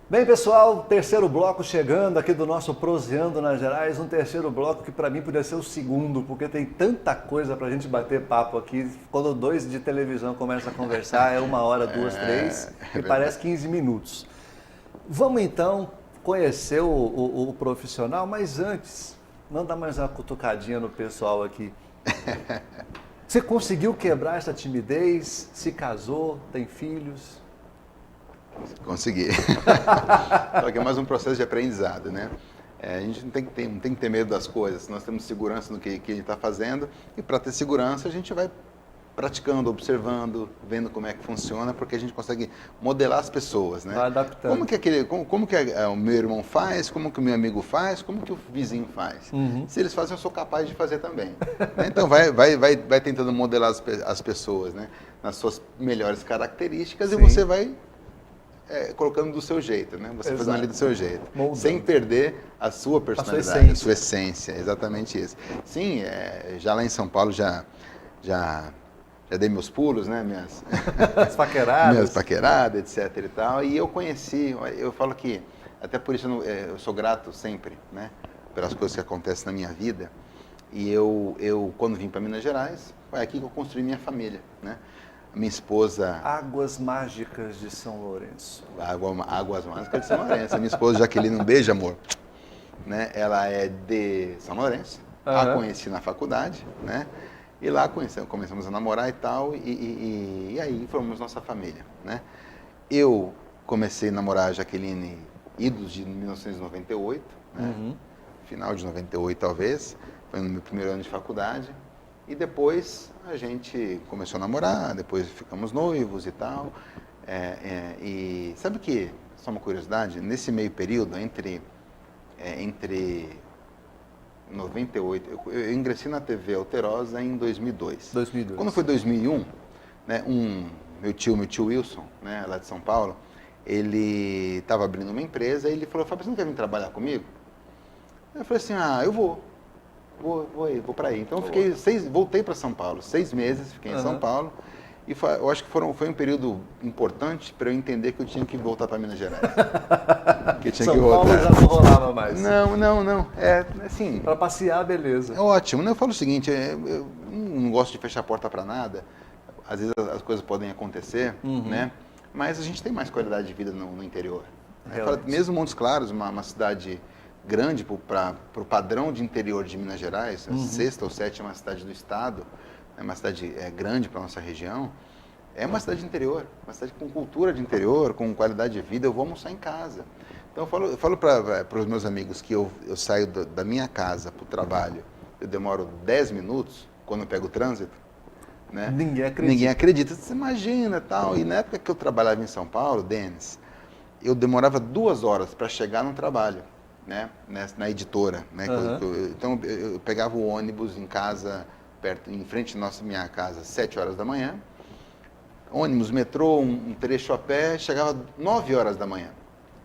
Bem, pessoal, terceiro bloco chegando aqui do nosso Proseando nas Gerais, um terceiro bloco que para mim podia ser o segundo, porque tem tanta coisa para a gente bater papo aqui. Quando dois de televisão começam a conversar, é 1 hora, 2, 3, e parece 15 minutos. Vamos então conhecer o profissional, mas antes, vamos dar mais uma cutucadinha no pessoal aqui. Você conseguiu quebrar essa timidez? Se casou? Tem filhos? Consegui. Só que é mais um processo de aprendizado, né? A gente não tem que ter medo das coisas. Nós temos segurança no que a gente está fazendo e para ter segurança a gente vai praticando, observando, vendo como é que funciona, porque a gente consegue modelar as pessoas, né? Vai adaptando. Como que o meu irmão faz, como que o meu amigo faz, como que o vizinho faz. Se eles fazem, eu sou capaz de fazer também. Né? Então vai tentando modelar as pessoas, né? Nas suas melhores características. Sim. E você vai colocando do seu jeito, né? Você fazendo ali do seu jeito, moldando. Sem perder a sua personalidade, a sua essência, exatamente isso. Sim, já lá em São Paulo já dei meus pulos, né? Minhas paqueradas, etc e tal. E eu conheci, eu falo que, até por isso eu sou grato sempre, né? Pelas coisas que acontecem na minha vida. E eu quando vim para Minas Gerais, foi aqui que eu construí minha família, né? Minha esposa... Águas Mágicas de São Lourenço. Águas Mágicas de São Lourenço. A minha esposa Jaqueline, um beijo, amor. Né? Ela é de São Lourenço. A conheci na faculdade, né? E lá começamos a namorar e tal, e aí formamos nossa família, né? Eu comecei a namorar a Jaqueline idos de 1998, né? Final de 98 talvez, foi no meu primeiro ano de faculdade. E depois a gente começou a namorar, depois ficamos noivos e tal. E sabe que, só uma curiosidade, nesse meio período, entre 98, eu ingressei na TV Alterosa em 2002. Quando foi 2001, né, meu tio Wilson, né, lá de São Paulo, ele estava abrindo uma empresa e ele falou, Fábio, você não quer vir trabalhar comigo? Eu falei assim, eu vou para aí. Então voltei para São Paulo, 6 meses, fiquei em São Paulo. E eu acho que foi um período importante para eu entender que eu tinha que voltar para Minas Gerais. São Paulo já não rolava mais. Não. Assim... Para passear, beleza. É ótimo. Eu falo o seguinte, eu não gosto de fechar a porta para nada. Às vezes as coisas podem acontecer, né? Mas a gente tem mais qualidade de vida no interior. Mesmo Montes Claros, uma cidade grande para o padrão de interior de Minas Gerais, a 6ª ou 7ª cidade do estado, é uma cidade grande para a nossa região, é uma cidade de interior, uma cidade com cultura de interior, com qualidade de vida. Eu vou almoçar em casa. Então eu falo para os meus amigos que eu saio da minha casa para o trabalho, eu demoro 10 minutos quando eu pego o trânsito, né? Ninguém acredita. Você imagina, tal. E na época que eu trabalhava em São Paulo, Denis, eu demorava 2 horas para chegar no trabalho, né? Na editora, né? Então eu pegava o ônibus em casa, em frente à minha casa, 7 horas da manhã, ônibus, metrô, um trecho a pé, chegava 9 horas da manhã.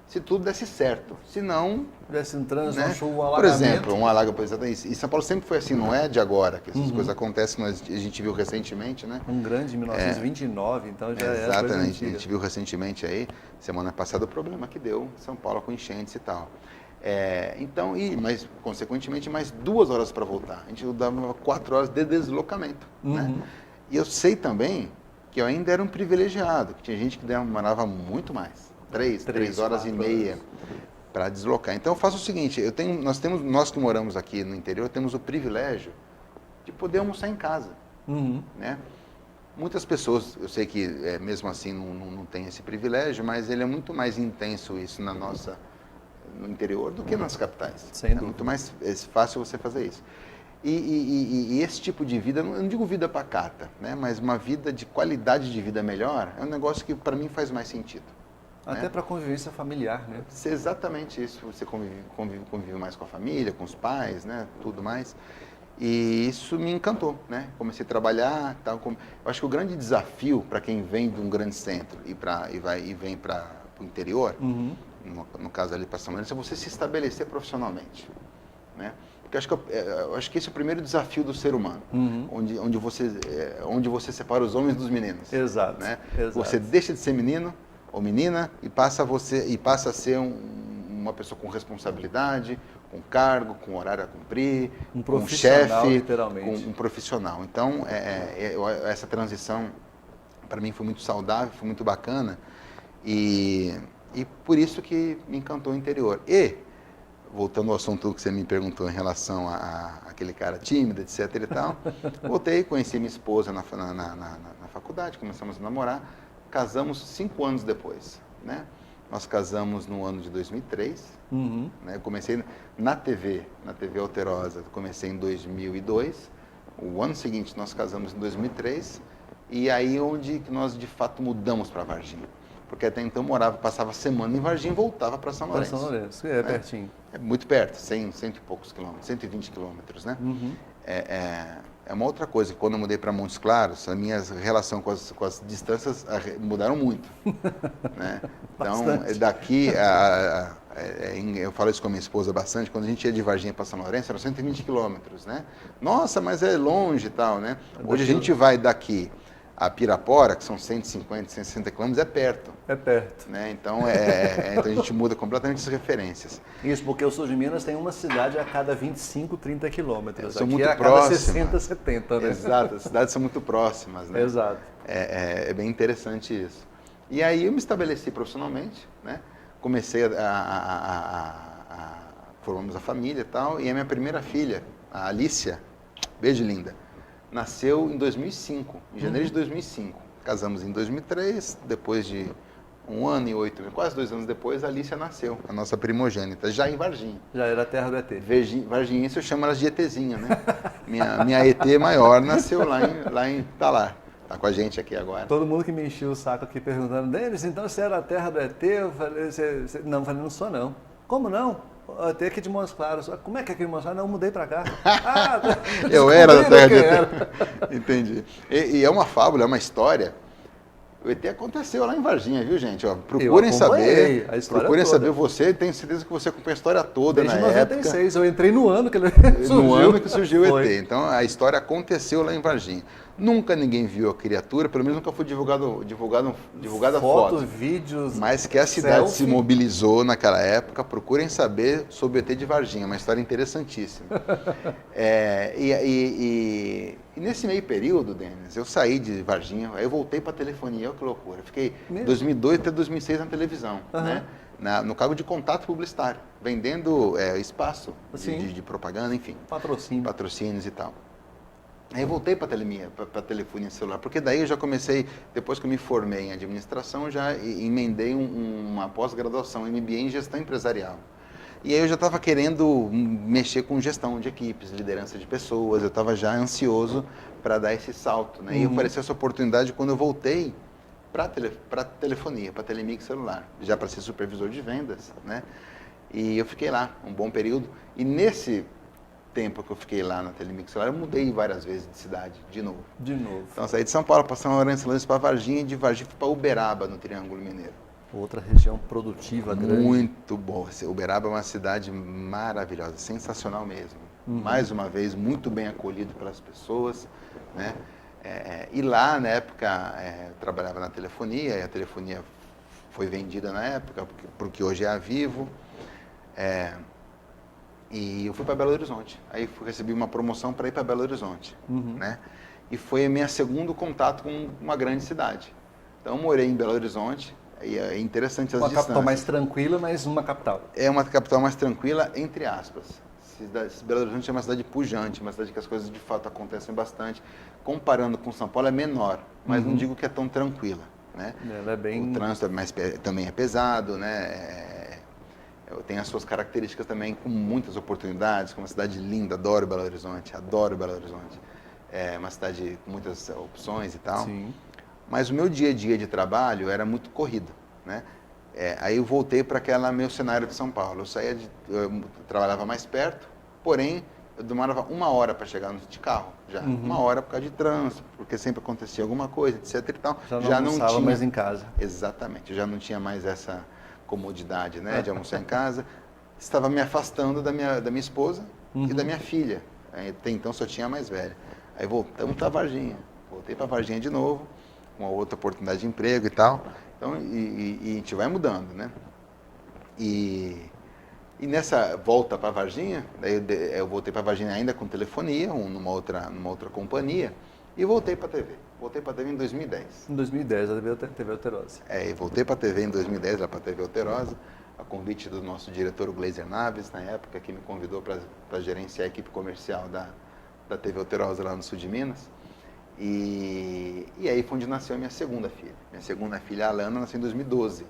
Se tudo desse certo. Se não... Desse um trânsito, né? um chuva, um alagamento. Por exemplo, um alagamento. E São Paulo sempre foi assim, não é de agora, que essas coisas acontecem, mas a gente viu recentemente, né? Um grande em 1929, então já é coisa antiga. A gente viu recentemente aí, semana passada, o problema que deu em São Paulo com enchentes e tal. Mas, consequentemente, mais 2 horas para voltar. A gente dava 4 horas de deslocamento. Né? E eu sei também que eu ainda era um privilegiado, que tinha gente que demorava muito mais. 3 horas e meia para deslocar. Então eu faço o seguinte, nós que moramos aqui no interior, temos o privilégio de poder almoçar em casa. Né? Muitas pessoas, eu sei que mesmo assim não tem esse privilégio, mas ele é muito mais intenso isso no interior do que nas capitais. É muito mais fácil você fazer isso. E esse tipo de vida, eu não digo vida pacata, né? Mas uma vida de qualidade de vida melhor, é um negócio que para mim faz mais sentido. Até para a convivência familiar, né? Exatamente isso, você convive mais com a família, com os pais, né? Tudo mais. E isso me encantou, né? Comecei a trabalhar, tal. Eu acho que o grande desafio para quem vem de um grande centro e vem para o interior, no caso ali para São Lourenço, é você se estabelecer profissionalmente, né? Porque eu acho que esse é o primeiro desafio do ser humano, onde você separa os homens dos meninos. Exato, né? exato. Você deixa de ser menino ou menina, e passa a ser uma pessoa com responsabilidade, com cargo, com horário a cumprir, com um chefe, literalmente. com um profissional. Então, essa transição, para mim, foi muito saudável, foi muito bacana, e por isso que me encantou o interior. E, voltando ao assunto que você me perguntou em relação a aquele cara tímido, etc e tal, voltei, conheci minha esposa na faculdade, começamos a namorar, casamos 5 anos depois, né? Nós casamos no ano de 2003, né? Eu comecei na TV Alterosa, comecei em 2002, o ano seguinte nós casamos em 2003, e aí onde nós de fato mudamos para Varginha. Porque até então passava semana em Varginha e voltava para São Lourenço. Para São Lourenço, é pertinho. É muito perto, 100 e poucos quilômetros, 120 quilômetros, né? É uma outra coisa, quando eu mudei para Montes Claros, a minha relação com as distâncias mudaram muito. Né? Então, daqui, eu falo isso com a minha esposa bastante, quando a gente ia de Varginha para São Lourenço, eram 120 quilômetros, né? Nossa, mas é longe e tal, né? Hoje a gente vai daqui a Pirapora, que são 150, 160 quilômetros, é perto. É perto. Né? Então, então a gente muda completamente as referências. Isso, porque o sul de Minas tem uma cidade a cada 25, 30 quilômetros. São aqui muito é a próximas. cada 60, 70, né? Exato, as cidades são muito próximas, né? Exato. É bem interessante isso. E aí eu me estabeleci profissionalmente, né? Comecei formamos a família e tal, e a minha primeira filha, a Alicia, beijo linda, nasceu em 2005, em janeiro de 2005. Casamos em 2003, depois de 1 ano e 8 meses, quase 2 anos depois, a Alicia nasceu, a nossa primogênita, já em Varginha. Já era a terra do ET. Varginhense eu chamo elas de ETzinha, né? minha ET maior nasceu tá com a gente aqui agora. Todo mundo que me encheu o saco aqui perguntando, Denis, então você era a terra do ET? Eu falei, não sou não. Como não? Até aqui de Montes Claros. Como é que é aqui de Montes Claros? Não, eu mudei pra cá. Eu era da terra do ET. Entendi. E é uma fábula, é uma história. O ET aconteceu lá em Varginha, viu, gente? Ó, procurem saber. A história procurem toda. saber você. Tenho certeza que você acompanha a história toda Desde na 96. época. Eu entrei no ano que ele surgiu. No ano que surgiu o Foi. ET. Então, a história aconteceu lá em Varginha. Nunca ninguém viu a criatura, pelo menos nunca foi divulgada foto. Vídeos, Mas que a cidade selfie. se mobilizou naquela época. Procurem saber sobre o ET de Varginha, uma história interessantíssima. E nesse meio período, Denis, eu saí de Varginha, aí eu voltei para a telefonia, olha que loucura. Eu fiquei 2002 até 2006 na televisão, né? No cargo de contato publicitário, vendendo espaço de propaganda, enfim. Patrocínios e tal. Aí eu voltei para a telefonia celular, porque daí eu já comecei, depois que eu me formei em administração, já emendei uma pós-graduação, MBA em gestão empresarial. E aí eu já estava querendo mexer com gestão de equipes, liderança de pessoas, eu estava já ansioso para dar esse salto, né? E apareceu essa oportunidade quando eu voltei para telefonia, para Telemix celular, já para ser supervisor de vendas, né? E eu fiquei lá um bom período, e nesse tempo que eu fiquei lá na Telemix celular, eu mudei várias vezes de cidade, de novo. Então, eu saí de São Paulo para São Lourenço, para Varginha, e de Varginha para Uberaba, no Triângulo Mineiro. Outra região produtiva grande. Muito boa. Uberaba é uma cidade maravilhosa, sensacional mesmo. Mais uma vez, muito bem acolhido pelas pessoas, né? E lá, na época, eu trabalhava na telefonia, e a telefonia foi vendida na época, porque hoje é a Vivo. E eu fui para Belo Horizonte. Aí recebi uma promoção para ir para Belo Horizonte, né? E foi o meu segundo contato com uma grande cidade. Então, eu morei em Belo Horizonte, e é interessante as distâncias. Uma capital mais tranquila, mas uma capital. É uma capital mais tranquila, entre aspas. Belo Horizonte é uma cidade pujante, uma cidade que as coisas de fato acontecem bastante. Comparando com São Paulo, é menor, mas não digo que é tão tranquila, né? Ela é bem... O trânsito também é pesado, né? Tem as suas características também, com muitas oportunidades, com uma cidade linda, adoro Belo Horizonte. É uma cidade com muitas opções e tal. Sim. Mas o meu dia a dia de trabalho era muito corrido, né? Aí eu voltei para meu cenário de São Paulo. Eu trabalhava mais perto, porém eu demorava 1 hora para chegar de carro, já. 1 hora por causa de trânsito, porque sempre acontecia alguma coisa, etc. E tal. Já não tinha mais em casa. Exatamente, eu já não tinha mais essa comodidade, né, de almoçar em casa. Estava me afastando da minha esposa e da minha filha. Até então só tinha a mais velha. Aí voltamos para Varginha. Voltei para Varginha de novo. uma outra oportunidade de emprego e tal. Então, e a gente vai mudando, né? E nessa volta para Varginha, daí eu voltei para Varginha ainda com telefonia, numa outra companhia, e voltei para a TV. Voltei para a TV em 2010. Em 2010, a TV Alterosa. E voltei para a TV em 2010, lá para a TV Alterosa, a convite do nosso diretor, o Gleiser Naves, na época, que me convidou para gerenciar a equipe comercial da TV Alterosa lá no sul de Minas. E aí foi onde nasceu a minha segunda filha. Minha segunda filha, a Alana, nasceu em 2012.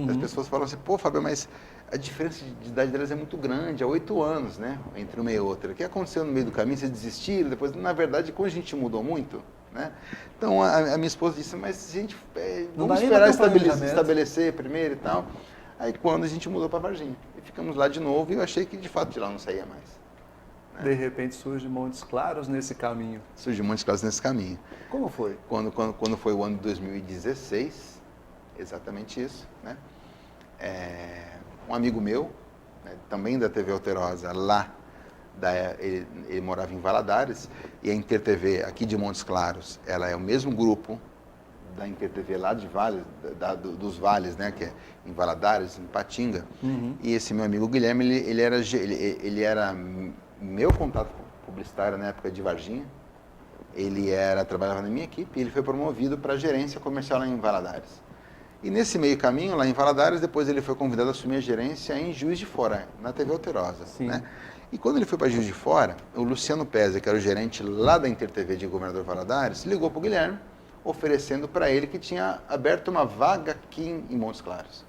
As pessoas falam assim, pô, Fábio, mas a diferença de idade delas é muito grande, há 8 anos, né, entre uma e outra. O que aconteceu no meio do caminho? Vocês desistiram? Depois, na verdade, como a gente mudou muito, né? Então, a minha esposa disse, mas a gente, vamos esperar estabelecer primeiro e tal. Aí, quando a gente mudou para Varginha, e ficamos lá de novo, e eu achei que, de fato, de lá não saía mais. Né? De repente, surge Montes Claros nesse caminho. Surgiu Montes Claros nesse caminho. Como foi? Quando foi o ano de 2016, exatamente isso, né? Um amigo meu, né, também da TV Alterosa, lá, ele morava em Valadares, e a InterTV aqui de Montes Claros, ela é o mesmo grupo da InterTV lá de Vales, dos Vales, né, que é em Valadares, em Patinga. E esse meu amigo Guilherme, ele era meu contato publicitário na época de Varginha. Ele trabalhava na minha equipe e ele foi promovido para gerência comercial lá em Valadares. E nesse meio caminho, lá em Valadares, depois ele foi convidado a assumir a gerência em Juiz de Fora, na TV Alterosa. Né? E quando ele foi para Juiz de Fora, o Luciano Pezzi, que era o gerente lá da InterTV de Governador Valadares, ligou para o Guilherme, oferecendo para ele que tinha aberto uma vaga aqui em Montes Claros.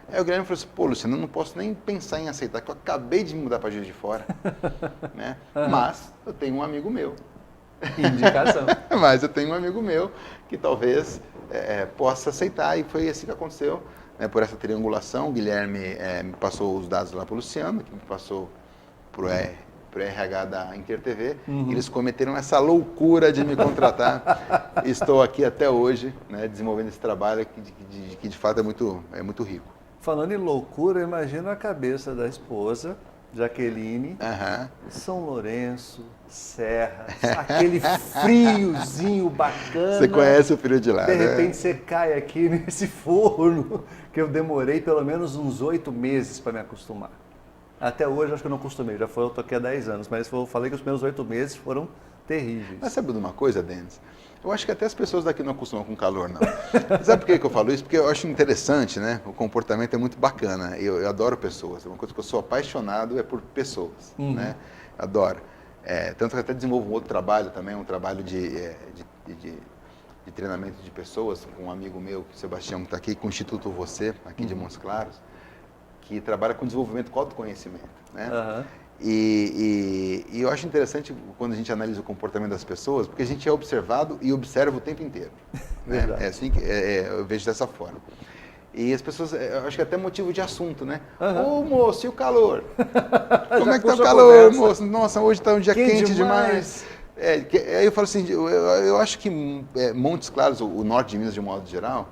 Aí o Guilherme falou assim, pô, Luciano, eu não posso nem pensar em aceitar, que eu acabei de me mudar para Juiz de Fora, né? Mas eu tenho um amigo meu. Indicação. Mas eu tenho um amigo meu que talvez possa aceitar, e foi assim que aconteceu, né? Por essa triangulação. O Guilherme me passou os dados lá para o Luciano, que me passou para o RH da InterTV. Eles cometeram essa loucura de me contratar. Estou aqui até hoje, né, desenvolvendo esse trabalho que de fato é muito rico. Falando em loucura, eu imagino a cabeça da esposa, Jaqueline, São Lourenço, Serra, aquele friozinho bacana. Você conhece o frio de lá, de repente você cai aqui nesse forno, que eu demorei pelo menos uns 8 meses para me acostumar. Até hoje acho que eu não acostumei, eu tô aqui há 10 anos, mas eu falei que os meus 8 meses foram terríveis. Mas sabe de uma coisa, Denis? Eu acho que até as pessoas daqui não acostumam com calor, não. Sabe por que eu falo isso? Porque eu acho interessante, né? O comportamento é muito bacana. Eu adoro pessoas. Uma coisa que eu sou apaixonado é por pessoas, né? Adoro. Tanto que até desenvolvo um outro trabalho também, um trabalho de treinamento de pessoas, com um amigo meu, o Sebastião, que está aqui, com o Instituto Você, aqui de Montes Claros, que trabalha com desenvolvimento com autoconhecimento, né? E eu acho interessante quando a gente analisa o comportamento das pessoas, porque a gente é observado e observa o tempo inteiro. Né? É assim que eu vejo dessa forma. E as pessoas, eu acho que é até motivo de assunto, né? Ô moço, e o calor? Como é que tá o calor, moço? Nossa, hoje está um dia quente demais. Aí eu falo assim, eu acho que Montes Claros, o norte de Minas de um modo geral,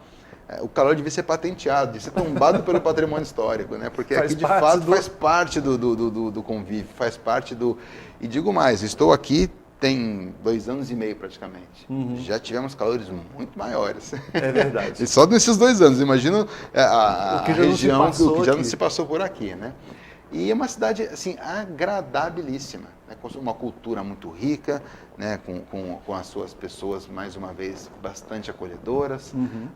o calor devia ser patenteado, devia ser tombado pelo patrimônio histórico, né? Porque aqui de fato faz parte do convívio, faz parte do... E digo mais, estou aqui tem 2 anos e meio praticamente. Já tivemos calores muito maiores. É verdade. E só nesses 2 anos, imagina a região, o que já não se passou por aqui, né? E é uma cidade, assim, agradabilíssima, né? Com uma cultura muito rica, né? Com as suas pessoas, mais uma vez, bastante acolhedoras,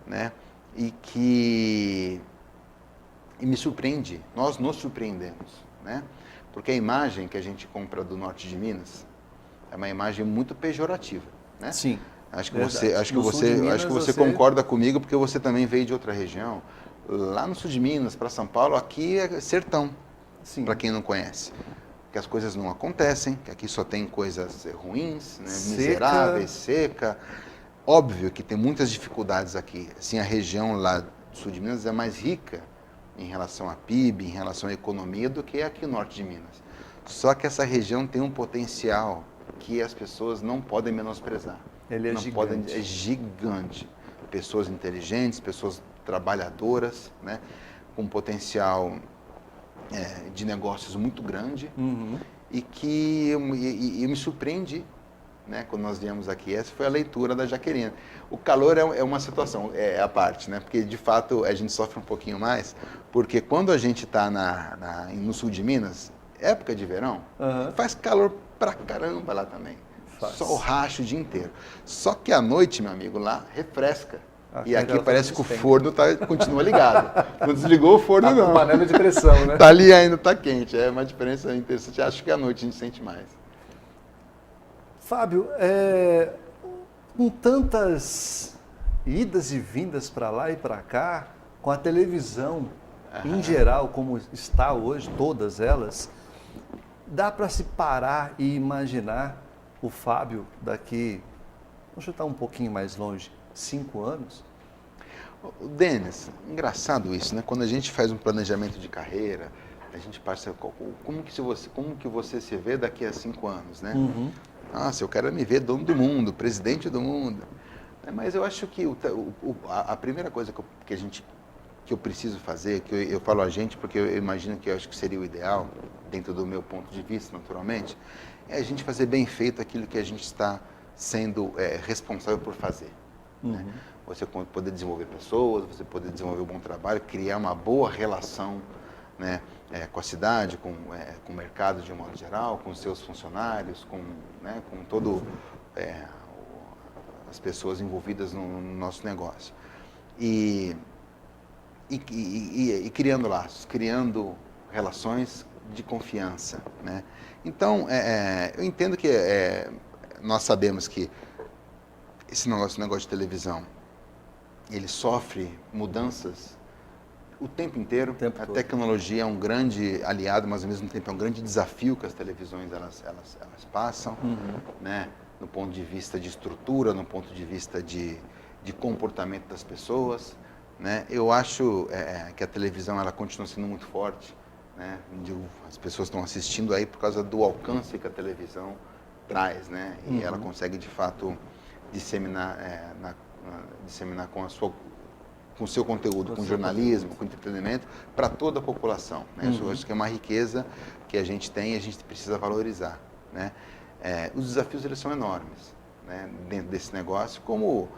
né? E me surpreende, nós nos surpreendemos, né? Porque a imagem que a gente compra do norte de Minas é uma imagem muito pejorativa, né? Sim. Acho que você concorda comigo, porque você também veio de outra região. Lá no sul de Minas, para São Paulo, aqui é sertão, para quem não conhece. Que as coisas não acontecem, que aqui só tem coisas ruins, né? Miseráveis, seca. Óbvio que tem muitas dificuldades aqui. Assim, a região lá do sul de Minas é mais rica em relação a PIB, em relação à economia, do que aqui no norte de Minas. Só que essa região tem um potencial que as pessoas não podem menosprezar. Ele é gigante. É gigante. Pessoas inteligentes, pessoas trabalhadoras, né? Com potencial de negócios muito grande, e que me surpreende, né, quando nós viemos aqui, essa foi a leitura da Jaqueline. O calor é uma situação, é a parte, né, porque de fato a gente sofre um pouquinho mais, porque quando a gente está no sul de Minas, época de verão, faz calor pra caramba lá também. Sol racha o dia inteiro. Só que à noite, meu amigo, lá refresca. E aqui parece que o forno continua ligado. Não desligou o forno, não. Panela de pressão, né? Tá ali ainda, tá quente. É uma diferença interessante. Acho que à noite a gente sente mais. Fábio, com tantas idas e vindas para lá e para cá, com a televisão em geral, como está hoje, todas elas, dá para se parar e imaginar o Fábio daqui, vamos chutar um pouquinho mais longe, 5 anos? Denis, engraçado isso, né? Quando a gente faz um planejamento de carreira, a gente passa como que você se vê daqui a 5 anos, né? Nossa, eu quero me ver dono do mundo, presidente do mundo. Mas eu acho que a primeira coisa que eu preciso fazer, que eu falo a gente porque eu imagino que eu acho que seria o ideal, dentro do meu ponto de vista, naturalmente, é a gente fazer bem feito aquilo que a gente está sendo responsável por fazer. Né? Você poder desenvolver pessoas, você poder desenvolver um bom trabalho, criar uma boa relação, né, com a cidade, com o mercado de um modo geral, com os seus funcionários, com todo as pessoas envolvidas no nosso negócio. E criando laços, criando relações de confiança, né? Então, eu entendo que nós sabemos que esse negócio de televisão, ele sofre mudanças o tempo inteiro. A tecnologia é um grande aliado, mas ao mesmo tempo é um grande desafio que as televisões elas passam, né? No ponto de vista de estrutura, no ponto de vista de comportamento das pessoas, né? Eu acho que a televisão ela continua sendo muito forte, né? As pessoas estão assistindo aí por causa do alcance que a televisão traz, né? E ela consegue de fato disseminar com o seu conteúdo, com jornalismo, com entretenimento, para toda a população. Né? Isso eu acho que é uma riqueza que a gente tem e a gente precisa valorizar. Né? Os desafios eles são enormes, né? Dentro desse negócio, como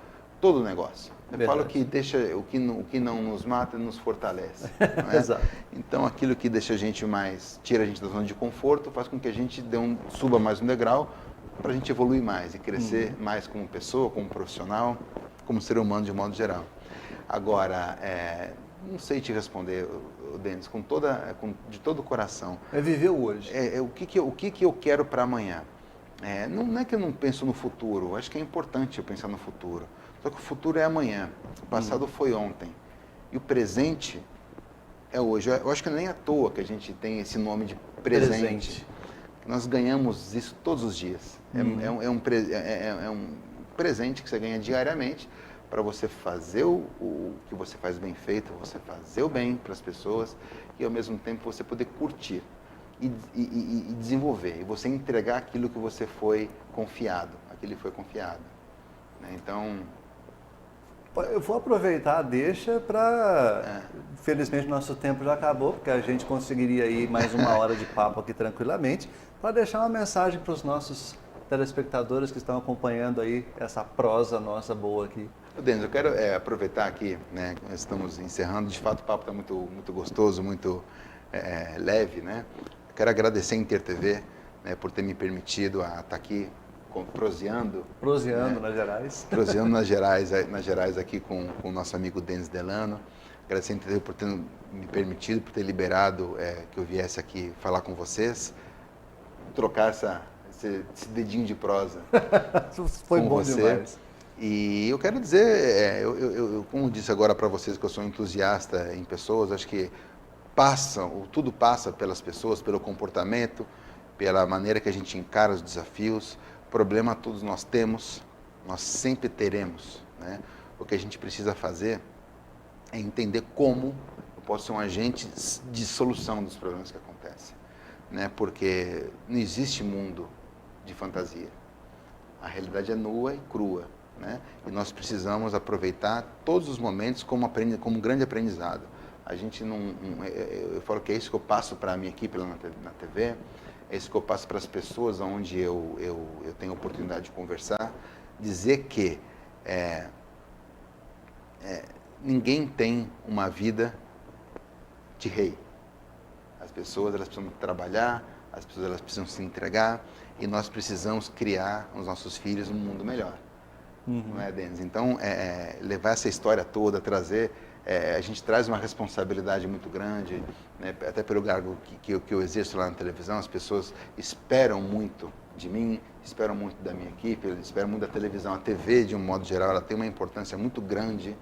todo negócio. Eu falo que o que não nos mata nos fortalece. Não é? Exato. Então, aquilo que deixa a gente tira a gente da zona de conforto, faz com que a gente suba mais um degrau para a gente evoluir mais e crescer mais como pessoa, como profissional, como ser humano de modo geral. Agora, não sei te responder, Denis, de todo o coração. É viver hoje. O que eu quero para amanhã? Não é que eu não penso no futuro, acho que é importante eu pensar no futuro. Só que o futuro é amanhã, o passado foi ontem. E o presente é hoje. Eu acho que nem à toa que a gente tem esse nome de presente. Nós ganhamos isso todos os dias. É um presente que você ganha diariamente para você fazer o que você faz bem feito, você fazer o bem para as pessoas e ao mesmo tempo você poder curtir e desenvolver. E você entregar aquilo que você foi confiado, aquilo que foi confiado. Né? Então... Eu vou aproveitar a deixa para... Felizmente, nosso tempo já acabou, porque a gente conseguiria ir mais 1 hora de papo aqui tranquilamente, para deixar uma mensagem para os nossos telespectadores que estão acompanhando aí essa prosa nossa boa aqui. Denis, eu quero aproveitar aqui, né, nós estamos encerrando, de fato o papo está muito, muito gostoso, muito leve, né? Eu quero agradecer a InterTV, né, por ter me permitido estar aqui proseando. Proseando, né? nas Gerais. Proseando nas Gerais aqui com o nosso amigo Denis Delano. Agradecer a InterTV por ter me permitido, por ter liberado que eu viesse aqui falar com vocês, trocar esse dedinho de prosa. Foi bom demais. E eu quero dizer, eu como disse agora para vocês que eu sou entusiasta em pessoas, acho que tudo passa pelas pessoas, pelo comportamento, pela maneira que a gente encara os desafios. Problema todos nós temos, nós sempre teremos. Né? O que a gente precisa fazer é entender como eu posso ser um agente de solução dos problemas que acontecem. Né? Porque não existe mundo de fantasia. A realidade é nua e crua. Né? E nós precisamos aproveitar todos os momentos como um grande aprendizado. A gente eu falo que é isso que eu passo para a minha equipe lá na TV, é isso que eu passo para as pessoas onde eu tenho a oportunidade de conversar, dizer que ninguém tem uma vida de rei. As pessoas elas precisam trabalhar, as pessoas elas precisam se entregar e nós precisamos criar os nossos filhos um mundo melhor. Não é, Denis? Então, levar essa história toda, trazer... a gente traz uma responsabilidade muito grande, né? Até pelo cargo que eu exerço lá na televisão, as pessoas esperam muito de mim, esperam muito da minha equipe, esperam muito da televisão. A TV, de um modo geral, ela tem uma importância muito grande,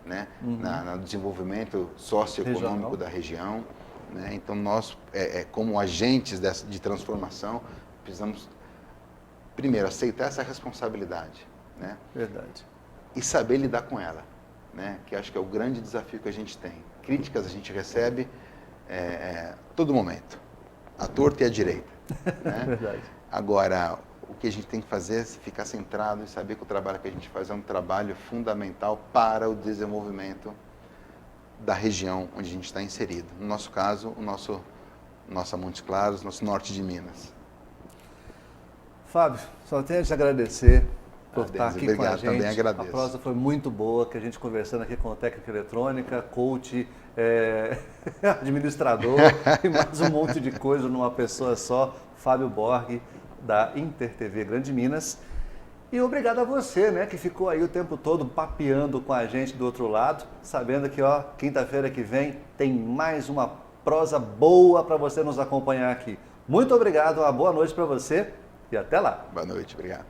né? No desenvolvimento socioeconômico da região. Né? Então, nós, como agentes de transformação, precisamos, primeiro, aceitar essa responsabilidade. Né? Verdade. E saber lidar com ela, né? Que acho que é o grande desafio que a gente tem. Críticas a gente recebe todo momento, à torta e à direita. Né? Verdade. Agora, o que a gente tem que fazer é ficar centrado e saber que o trabalho que a gente faz é um trabalho fundamental para o desenvolvimento da região onde a gente está inserido. No nosso caso, nossa Montes Claros, nosso norte de Minas. Fábio, só tenho a te agradecer por estar aqui obrigado, com a gente. Também agradeço. A prosa foi muito boa, que a gente conversando aqui com técnica eletrônica, coach, administrador e mais um monte de coisa numa pessoa só, Fábio Borg, da InterTV Grande Minas. E obrigado a você, né, que ficou aí o tempo todo papeando com a gente do outro lado, sabendo que, quinta-feira que vem tem mais uma prosa boa para você nos acompanhar aqui. Muito obrigado, uma boa noite para você e até lá. Boa noite, obrigado.